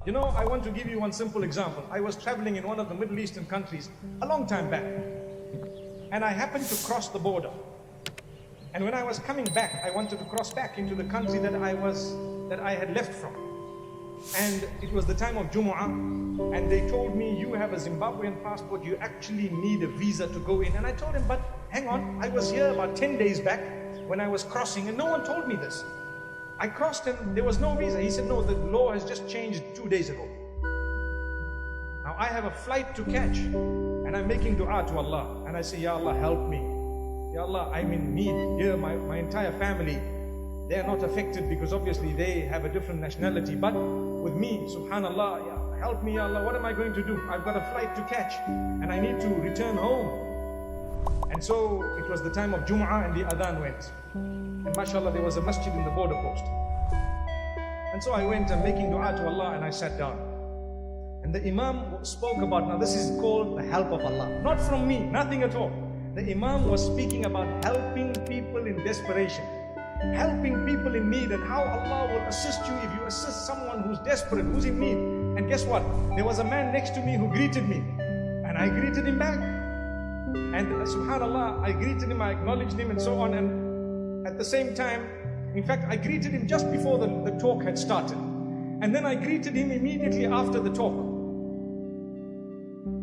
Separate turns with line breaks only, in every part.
You know, I want to give you one simple example. I was traveling in one of the Middle Eastern countries a long time back, and I happened to cross the border. And when I was coming back, I wanted to cross back into the country that I had left from. And it was the time of Jumu'ah, and they told me, you have a Zimbabwean passport, you actually need a visa to go in. And I told him, but hang on, I was here about 10 days back when I was crossing, and no one told me this. I crossed and there was no visa. He said, no, the law has just changed 2 days ago. Now I have a flight to catch, and I'm making dua to Allah. And I say, Ya Allah, help me. Ya Allah, I'm in need. Here, my entire family, they are not affected because obviously they have a different nationality. But with me, subhanallah, ya, help me, Ya Allah, what am I going to do? I've got a flight to catch, and I need to return home. And so it was the time of Jumu'ah, and the adhan went. And mashallah, there was a masjid in the border post. And so I went and making dua to Allah, and I sat down. And the Imam spoke about, now this is called the help of Allah. Not from me, nothing at all. The Imam was speaking about helping people in desperation, helping people in need, and how Allah will assist you if you assist someone who's desperate, who's in need. And guess what? There was a man next to me who greeted me, and I greeted him back. And subhanallah, I greeted him, I acknowledged him, and so on. And at the same time, in fact, I greeted him just before the talk had started. And then I greeted him immediately after the talk.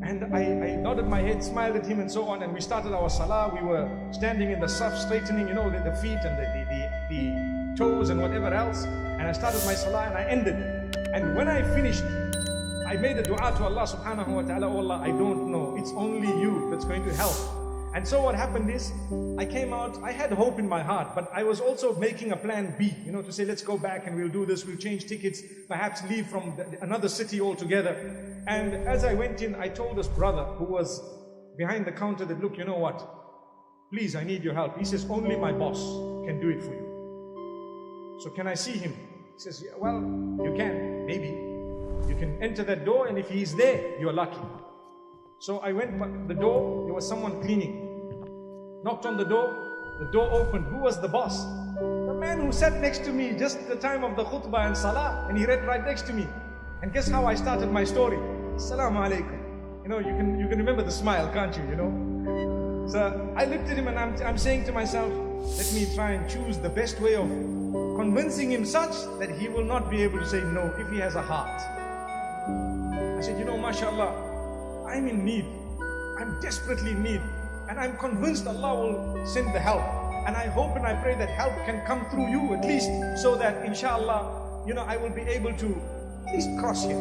And I nodded my head, smiled at him, and so on. And we started our salah. We were standing in the saf, straightening, you know, the feet and the toes and whatever else. And I started my salah and I ended. And when I finished, I made a dua to Allah subhanahu wa ta'ala. Oh Allah, I don't know. It's only you that's going to help. And so what happened is, I came out, I had hope in my heart, but I was also making a plan B, you know, to say, let's go back and we'll do this, we'll change tickets, perhaps leave from another city altogether. And as I went in, I told this brother who was behind the counter that, look, you know what? Please, I need your help. He says, only my boss can do it for you. So can I see him? He says, yeah, well, you can, maybe. You can enter that door, and if he's there, you're lucky. So I went to the door, there was someone cleaning. Knocked on the door opened. Who was the boss? The man who sat next to me just at the time of the khutbah and salah, and he read right next to me. And guess how I started my story? Assalamu alaikum. You know, you can remember the smile, can't you, you know? So I looked at him and I'm saying to myself, let me try and choose the best way of convincing him such that he will not be able to say no if he has a heart. I said, you know, mashallah, I'm in need. I'm desperately in need. And I'm convinced Allah will send the help. And I hope and I pray that help can come through you at least, so that inshallah, you know, I will be able to at least cross here.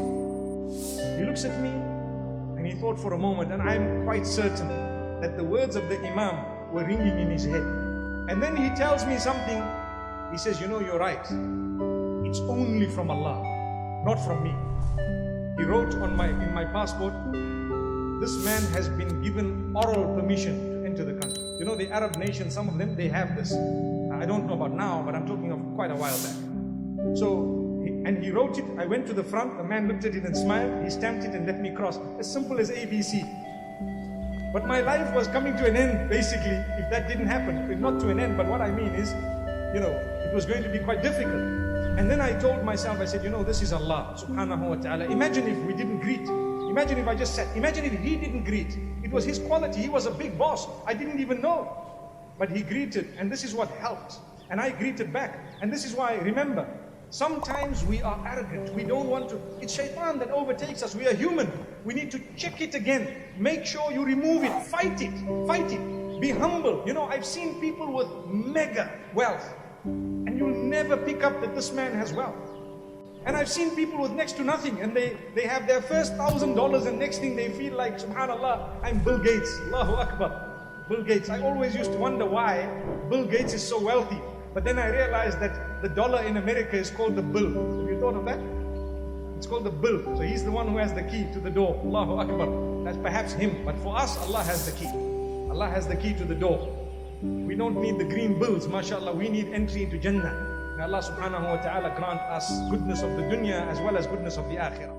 He looks at me and he thought for a moment, and I'm quite certain that the words of the Imam were ringing in his head. And then he tells me something. He says, you know, you're right. It's only from Allah, not from me. He wrote in my passport, this man has been given oral permission to enter the country. You know, the Arab nations, some of them, they have this. I don't know about now, but I'm talking of quite a while back. So, and he wrote it. I went to the front, the man looked at it and smiled. He stamped it and let me cross. As simple as ABC. But my life was coming to an end, basically, if that didn't happen. Not to an end, but what I mean is, you know, it was going to be quite difficult. And then I told myself, I said, you know, this is Allah subhanahu wa ta'ala. Imagine if we didn't greet. Imagine if I just said, imagine if he didn't greet. It was his quality. He was a big boss. I didn't even know. But he greeted, and this is what helped. And I greeted back. And this is why, remember, sometimes we are arrogant. We don't want to. It's shaitan that overtakes us. We are human. We need to check it again. Make sure you remove it. Fight it. Fight it. Be humble. You know, I've seen people with mega wealth, and you'll never pick up that this man has wealth. And I've seen people with next to nothing, and they have their first $1,000, and next thing they feel like, subhanallah, I'm Bill Gates. Allahu Akbar. Bill Gates. I always used to wonder why Bill Gates is so wealthy. But then I realized that the dollar in America is called the bill. Have you thought of that? It's called the bill. So he's the one who has the key to the door. Allahu Akbar. That's perhaps him. But for us, Allah has the key. Allah has the key to the door. We don't need the green bills, mashallah. We need entry into Jannah. May Allah subhanahu wa ta'ala grant us goodness of the dunya as well as goodness of the akhirah.